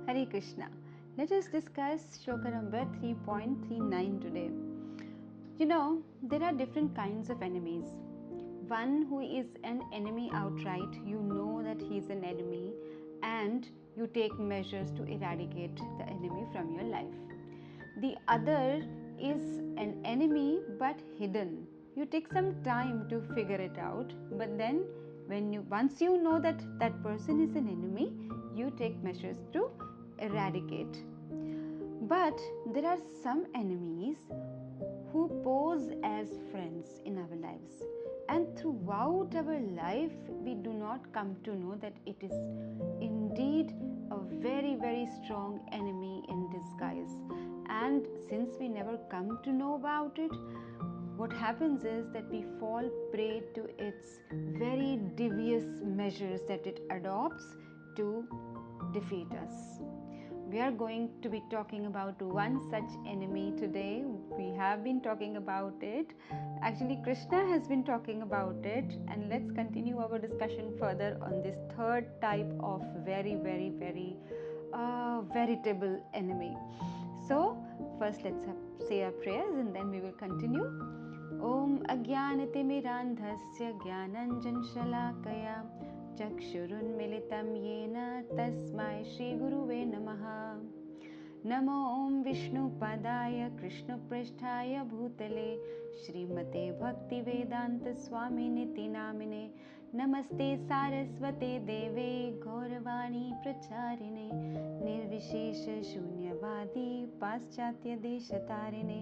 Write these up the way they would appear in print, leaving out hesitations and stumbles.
Hare Krishna. Let us discuss shloka number 3.39 today. You know, there are different kinds of enemies. One who is an enemy outright, you know that he is an enemy and you take measures to eradicate the enemy from your life. The other is an enemy but hidden. You take some time to figure it out, but then once you know that that person is an enemy, you take measures to eradicate. But there are some enemies who pose as friends in our lives, and throughout our life we do not come to know that it is indeed a very, very strong enemy in disguise. And since we never come to know about it, what happens is that we fall prey to its very devious measures that it adopts to defeat us. We are going to be talking about one such enemy today. We have been talking about it. Actually, Krishna has been talking about it, and let's continue our discussion further on this third type of very, very, very veritable enemy. So, first let's say our prayers and then we will continue. Om Ajnanatimirandhasya Jnananjan Shalakaya Chakshurunmilitam Yena Tasmai Shri Guruve Namaha. Namo Om Vishnu Padaya Krishna Prasthaya Bhutale Srimate Bhaktivedanta Swami Niti Namine Namaste Saraswate Deve Gauravani Pracharine Nirvishesha Shunyavadi Paschatya Deshatarine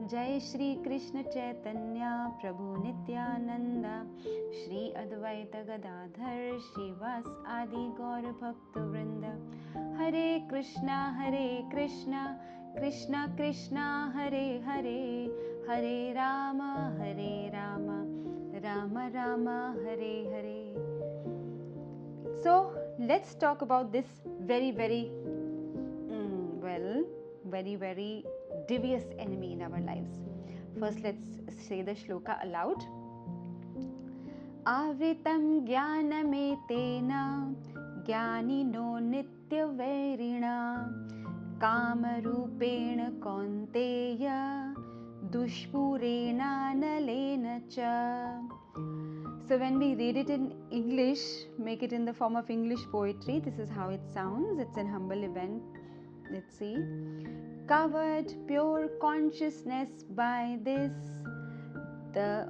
Jai Shri Krishna Chaitanya Prabhu Nityananda Shri Advaita Gadadhar Shivas Adi Gaura Bhakta Vrinda Hare Krishna Krishna Krishna Hare Hare Hare Rama Rama Rama Hare Hare. So let's talk about this very, very devious enemy in our lives. First, let's say the shloka aloud. Avritam jnanametena jnanino nityavairina kamarupena kaunteya dushpurena nalena cha. So when we read it in English, make it in the form of English poetry, this is how it sounds. It's an humble event. Let's see. Covered pure consciousness by this,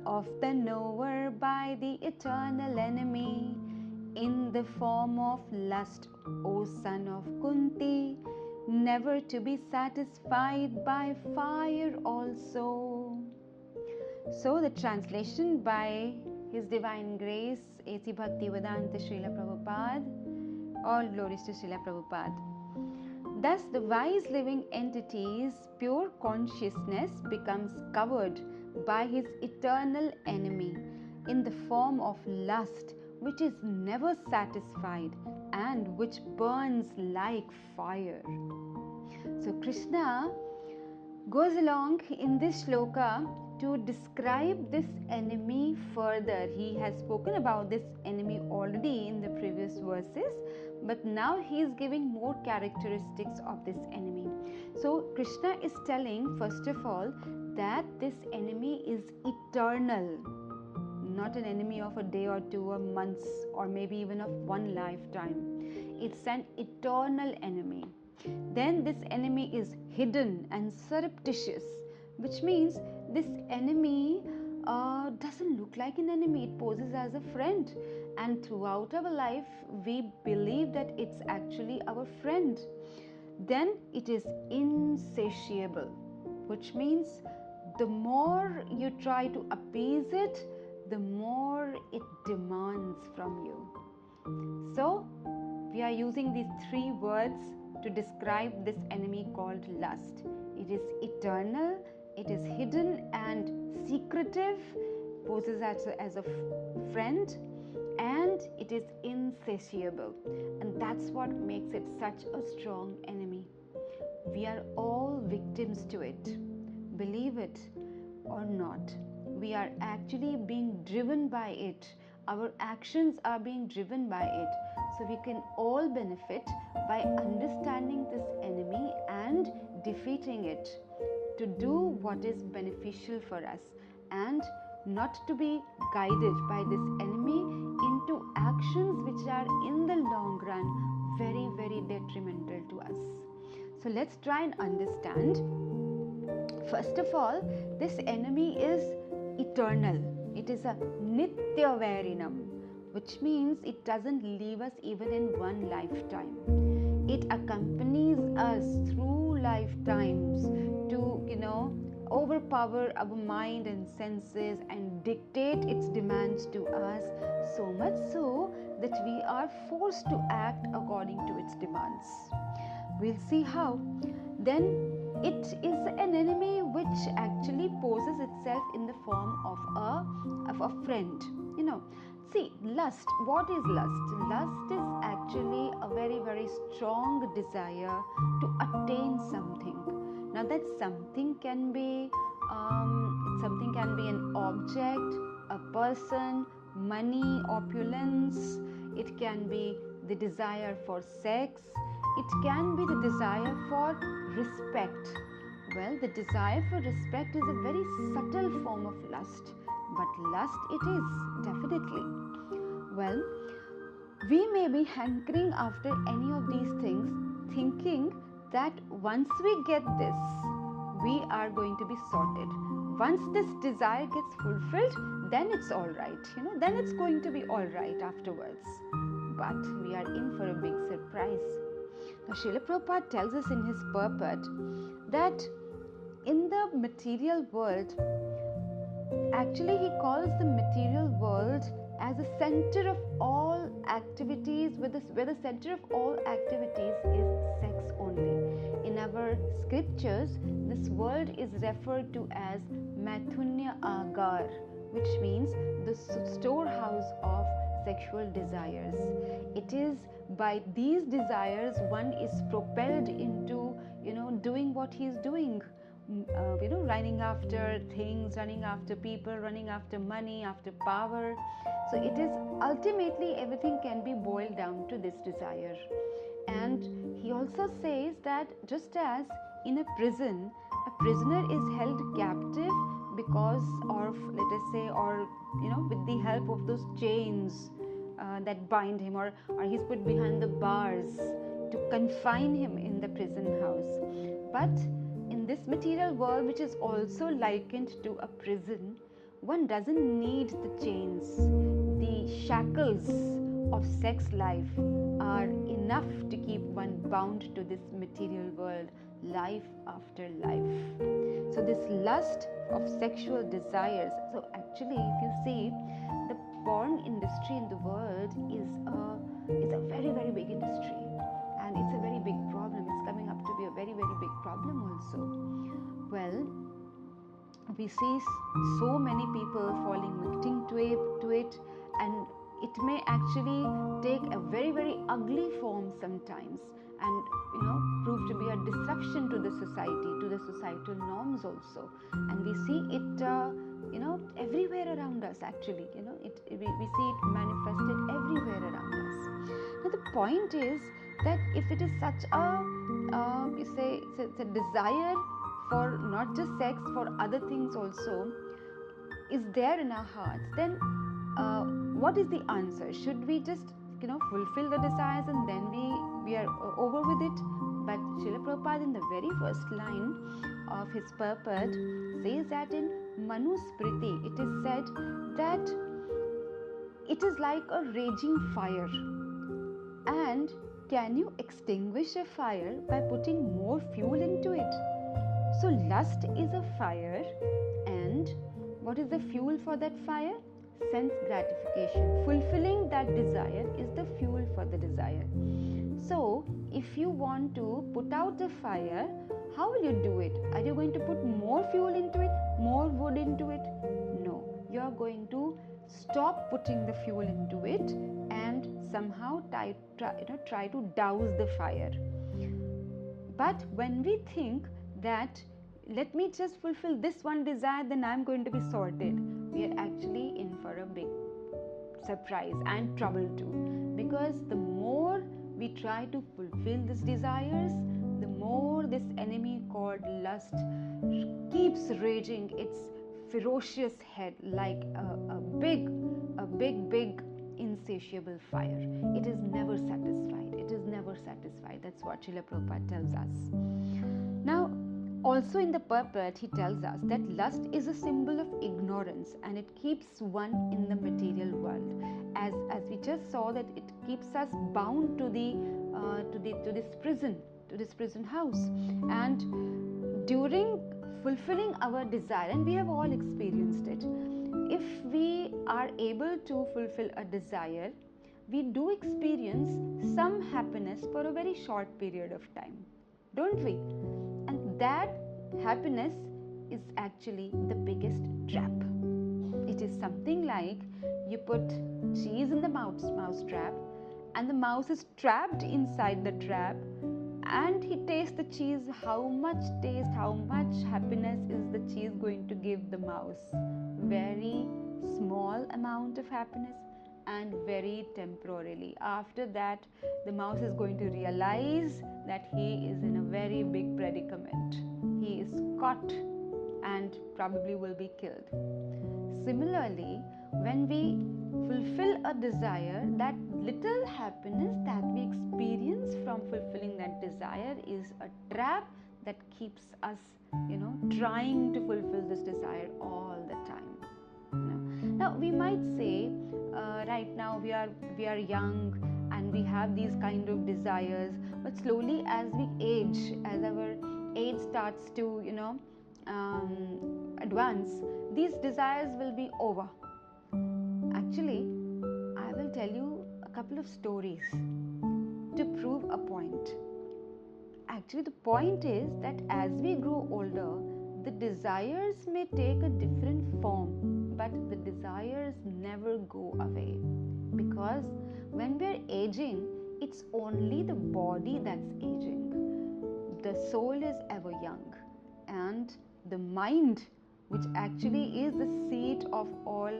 of the knower by the eternal enemy, in the form of lust, O son of Kunti, never to be satisfied by fire also. So the translation by His Divine Grace, A.C. Bhaktivedanta Srila Prabhupada. All glories to Srila Prabhupada. Thus, the wise living entity's pure consciousness becomes covered by his eternal enemy in the form of lust, which is never satisfied and which burns like fire. So, Krishna goes along in this shloka to describe this enemy further. He has spoken about this enemy already in the previous verses, but now he is giving more characteristics of this enemy. So Krishna is telling, first of all, that this enemy is eternal, not an enemy of a day or two or months or maybe even of one lifetime. It's an eternal enemy. Then this enemy is hidden and surreptitious, which means this enemy doesn't look like an enemy. It poses as a friend, and throughout our life we believe that it's actually our friend. Then it is insatiable, which means the more you try to appease it, the more it demands from you. So we are using these three words to describe this enemy called lust. It is eternal, it is hidden and secretive, poses as a friend, and it is insatiable. And that's what makes it such a strong enemy. We are all victims to it. Believe it or not, we are actually being driven by it. Our actions are being driven by it. So we can all benefit by understanding this enemy and defeating it, to do what is beneficial for us and not to be guided by this enemy into actions which are in the long run very, very detrimental to us. So let's try and understand. First of all, this enemy is eternal. It is a nitya varinam, which means it doesn't leave us even in one lifetime. It accompanies us through lifetimes to, overpower our mind and senses and dictate its demands to us, so much so that we are forced to act according to its demands. We'll see how. Then it is an enemy which actually poses itself in the form of a friend. See, lust. What is lust? Lust is actually a very, very strong desire to attain something. Now that something can be an object, a person, money, opulence. It can be the desire for sex. It can be the desire for respect. Well, the desire for respect is a very subtle form of lust, but lust it is, definitely. Well, we may be hankering after any of these things, thinking that once we get this, we are going to be sorted. Once this desire gets fulfilled, then it's all right, then it's going to be all right afterwards. But we are in for a big surprise. Now, Srila Prabhupada tells us in his purport that in the material world, actually he calls the material world as the center of all activities, where the center of all activities is sex only. In our scriptures, this world is referred to as Mathunya Agar, which means the storehouse of sexual desires. It is by these desires one is propelled into, doing what he is doing. Running after things, running after people, running after money, after power. So it is ultimately everything can be boiled down to this desire. And he also says that just as in a prison, a prisoner is held captive because of, let us say, or with the help of those chains that bind him, or he's put behind the bars to confine him in the prison house. But in this material world, which is also likened to a prison, one doesn't need the chains. The shackles of sex life are enough to keep one bound to this material world, life after life. So this lust of sexual desires, so actually if you see, the porn industry in the world is a very, very big industry, and it's a very big problem. It's coming up to be a very, very big problem also. Well, we see so many people falling victim to it, and it may actually take a very, very ugly form sometimes, and prove to be a disruption to the society, to the societal norms also. And we see it everywhere around us. Actually, we see it manifested everywhere around us. Now the point is that if it is such a it's a desire for not just sex, for other things also is there in our hearts, then what is the answer? Should we just fulfill the desires and then we are over with it? But Srila Prabhupada in the very first line of his purport says that in Manusmriti it is said that it is like a raging fire, and can you extinguish a fire by putting more fuel into it? So lust is a fire, and what is the fuel for that fire? Sense gratification. Fulfilling that desire is the fuel for the desire. So if you want to put out the fire, how will you do it? Are you going to put more fuel into it, more wood into it? No, you are going to stop putting the fuel into it and somehow try to douse the fire. But when we think that let me just fulfill this one desire, then I'm going to be sorted, we are actually in for a big surprise and trouble too, because the more we try to fulfill these desires, the more this enemy called lust keeps raging its ferocious head like a big insatiable fire. It is never satisfied. It is never satisfied. That's what Srila Prabhupada tells us. Now, also in the purport, he tells us that lust is a symbol of ignorance and it keeps one in the material world. As we just saw, that it keeps us bound to this prison house. And during fulfilling our desire, and we have all experienced it, if we are able to fulfill a desire, we do experience some happiness for a very short period of time, don't we? And that happiness is actually the biggest trap. It is something like you put cheese in the mouse trap, and the mouse is trapped inside the trap, and he tastes the cheese. How much taste, how much happiness is the cheese going to give the mouse? Very small amount of happiness, and very temporarily. After that, the mouse is going to realize that he is in a very big predicament. He is caught and probably will be killed. Similarly, when we fulfill a desire, that little happiness that we experience from fulfilling that desire is a trap that keeps us, trying to fulfill this desire all the time. Now we might say, right now we are young and we have these kind of desires, but slowly as we age, as our age starts to advance, these desires will be over. Actually, I will tell you a couple of stories to prove a point. Actually, the point is that as we grow older, the desires may take a different form, but the desires never go away. Because when we're aging, it's only the body that's aging. The soul is ever young, and the mind, which actually is the seat of all,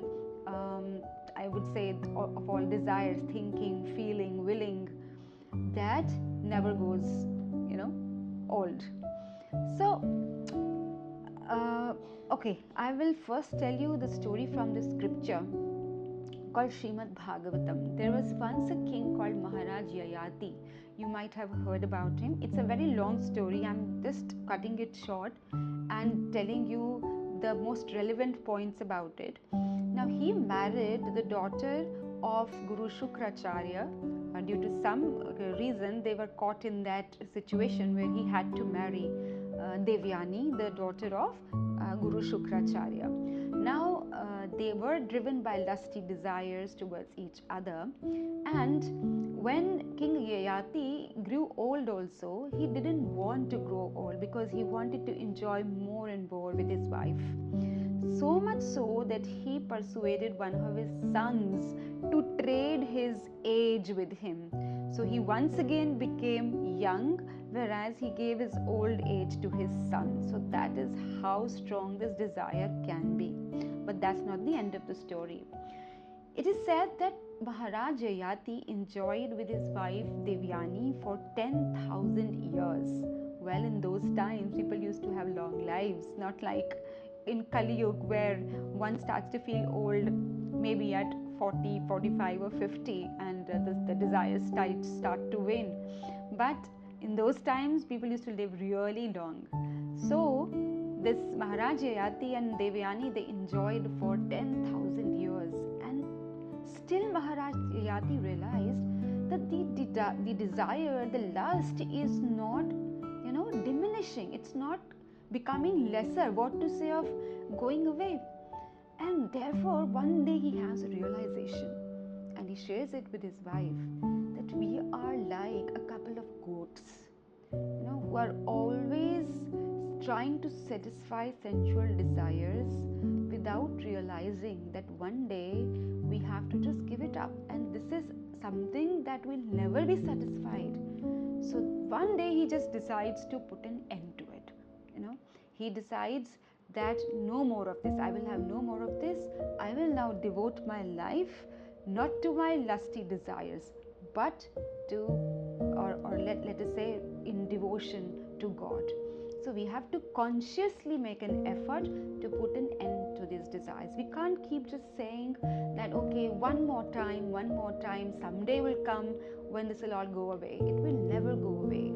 I would say, of all desires, thinking, feeling, willing, that never goes, old. So, okay, I will first tell you the story from the scripture called Srimad Bhagavatam. There was once a king called Maharaj Yayati. You might have heard about him. It's a very long story. I'm just cutting it short and telling you the most relevant points about it. Now, he married the daughter of Guru Shukracharya. Due to some reason, they were caught in that situation where he had to marry Devyani, the daughter of Guru Shukracharya. Now, they were driven by lusty desires towards each other, and when King Yayati grew old also, he didn't want to grow old because he wanted to enjoy more and more with his wife. So much so that he persuaded one of his sons to trade his age with him. So he once again became young, whereas he gave his old age to his son. So that is how strong this desire can be. But that's not the end of the story. It is said that Maharaj Yayati enjoyed with his wife Devyani for 10,000 years. Well, in those times, people used to have long lives, not like in Kali Yuga, where one starts to feel old maybe at 40, 45 or 50, and the desires start to wane. But in those times, people used to live really long. So this Maharaj Yayati and Devyani, they enjoyed for 10,000 years, and still Maharaj Yayati realized that the desire, the lust is not, diminishing. It's not becoming lesser. What to say of going away? And therefore, one day he has a realization, and he shares it with his wife, that we are like a couple of goats, who are always trying to satisfy sensual desires without realizing that one day we have to just give it up, and this is something that will never be satisfied. So one day he just decides to put an end to it. He decides that no more of this. I will have no more of this. I will now devote my life not to my lusty desires, but to, or let us say, in devotion to God. So we have to consciously make an effort to put an end to these desires. We can't keep just saying that, okay, one more time, someday will come when this will all go away. It will never go away.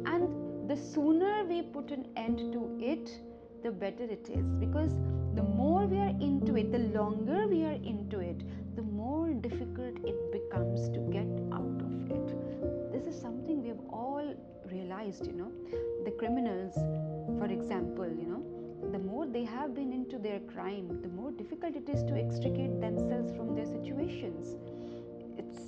And the sooner we put an end to it, the better it is. Because the more we are into it, the longer we are into it, the more difficult it becomes to get out of it. This is something we have all realized, The criminals, for example, the more they have been into their crime, the more difficult it is to extricate themselves from their situations. It's,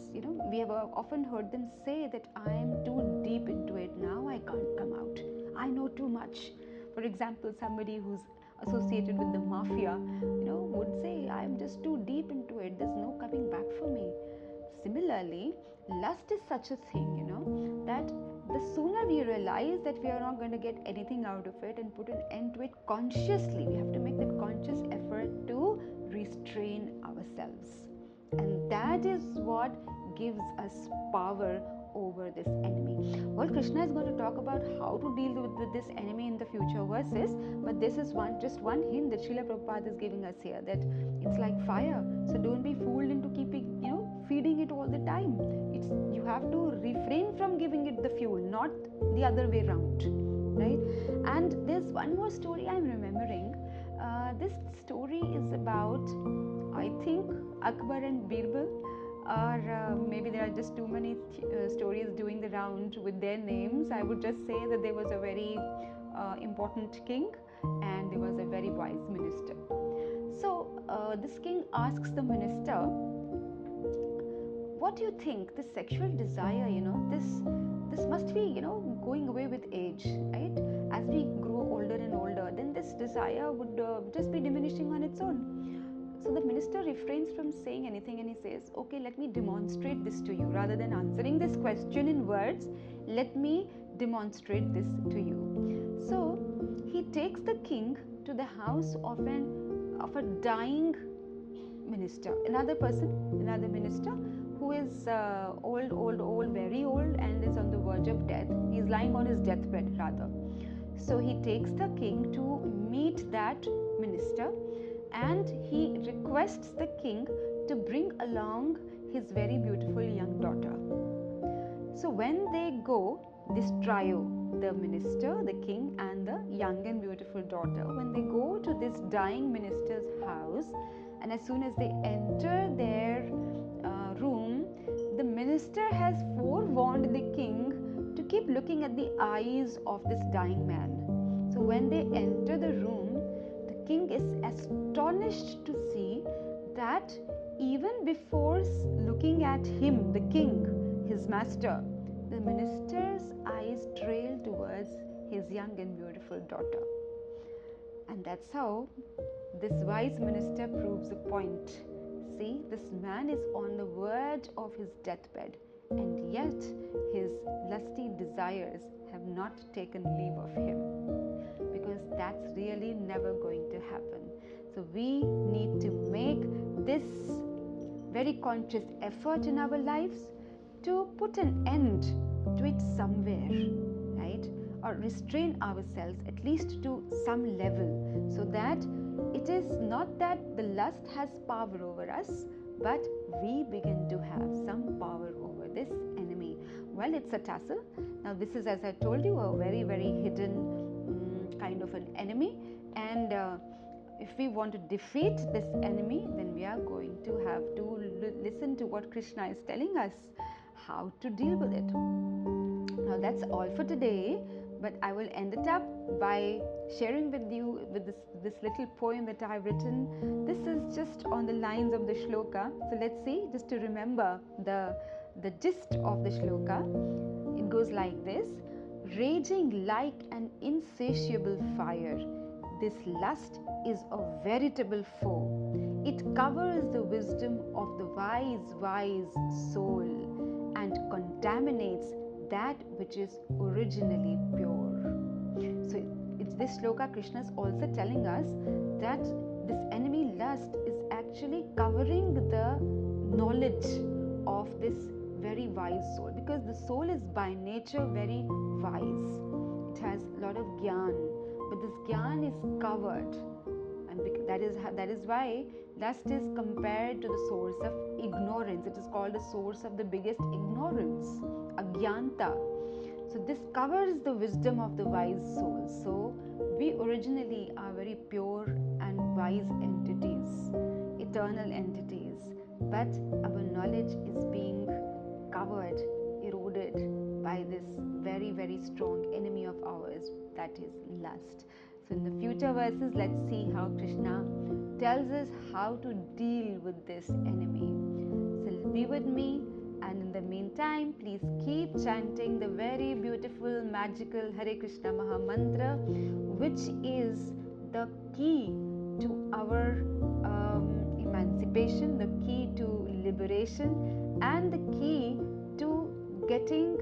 we have often heard them say that I am too deep into it now, I can't come out. I know too much. For example, somebody who's associated with the mafia, would say, I'm just too deep into it, there's no coming back for me. Similarly, lust is such a thing, that the sooner we realize that we are not going to get anything out of it and put an end to it consciously, we have to make that conscious effort to restrain ourselves. And that is what gives us power over this enemy. Well, Krishna is going to talk about how to deal with this enemy in the future verses, but this is just one hint that Srila Prabhupada is giving us here, that it's like fire. So don't be fooled into keeping, feeding it all the time. You have to refrain from giving it the fuel, not the other way around, right? And there's one more story I'm remembering. This story is about, I think, Akbar and Birbal, or maybe there are just too many stories doing the round with their names. I would just say that there was a very important king and there was a very wise minister. So this king asks the minister, what do you think, this sexual desire, this must be, going away with age, right? As we grow older and older, then this desire would just be diminishing on its own. So the minister refrains from saying anything and he says, okay, let me demonstrate this to you. Rather than answering this question in words, let me demonstrate this to you. So he takes the king to the house of a dying minister, another minister who is old, very old, and is on the verge of death. He's lying on his deathbed rather. So he takes the king to meet that minister, and he requests the king to bring along his very beautiful young daughter. So when they go, this trio, the minister, the king, and the young and beautiful daughter, when they go to this dying minister's house, and as soon as they enter their room, the minister has forewarned the king to keep looking at the eyes of this dying man. So when they enter the room, the king is astonished to see that even before looking at him, the king, his master, the minister's eyes trail towards his young and beautiful daughter. And that's how this wise minister proves a point. See, this man is on the verge of his deathbed, and yet his lusty desires have not taken leave of him, because that's really never going to happen. So we need to make this very conscious effort in our lives to put an end to it somewhere, right? Or restrain ourselves at least to some level, so that it is not that the lust has power over us, but we begin to have some power over this enemy. Well, it's a tussle. Now this is, as I told you, a very, very hidden kind of an enemy, and if we want to defeat this enemy, then we are going to have to listen to what Krishna is telling us, how to deal with it. Now that's all for today, but I will end it up by sharing with you with this little poem that I've written. This is just on the lines of the shloka. So let's see, just to remember the gist of the shloka. It goes like this: raging like an insatiable fire, this lust is a veritable foe. It covers the wisdom of the wise soul and contaminates that which is originally pure. So it's this shloka, Krishna is also telling us that this enemy lust is actually covering the knowledge knowledge of this very wise soul, because the soul is by nature very wise. It has a lot of gyan, but this gyan is covered, and that is why lust is compared to the source of ignorance. It is called the source of the biggest ignorance, agyanta. So this covers the wisdom of the wise soul. So we originally are very pure and wise entities, eternal entities, but our knowledge is being covered, eroded by this very, very strong enemy of ours, that is lust. So in the future verses, let's see how Krishna tells us how to deal with this enemy. So be with me, and in the meantime, please keep chanting the very beautiful, magical Hare Krishna Maha Mantra, which is the key to our emancipation, the key to liberation, and the key to getting,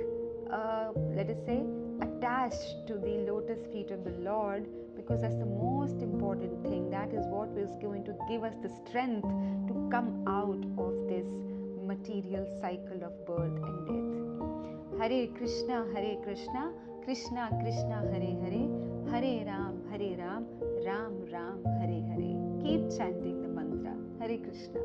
let us say, attached to the lotus feet of the Lord, because that's the most important thing. That is what is going to give us the strength to come out of this material cycle of birth and death. Hare Krishna, Krishna Krishna, Hare Hare, Hare Ram, Ram Ram, Hare Hare. Keep chanting the mantra. Hare Krishna.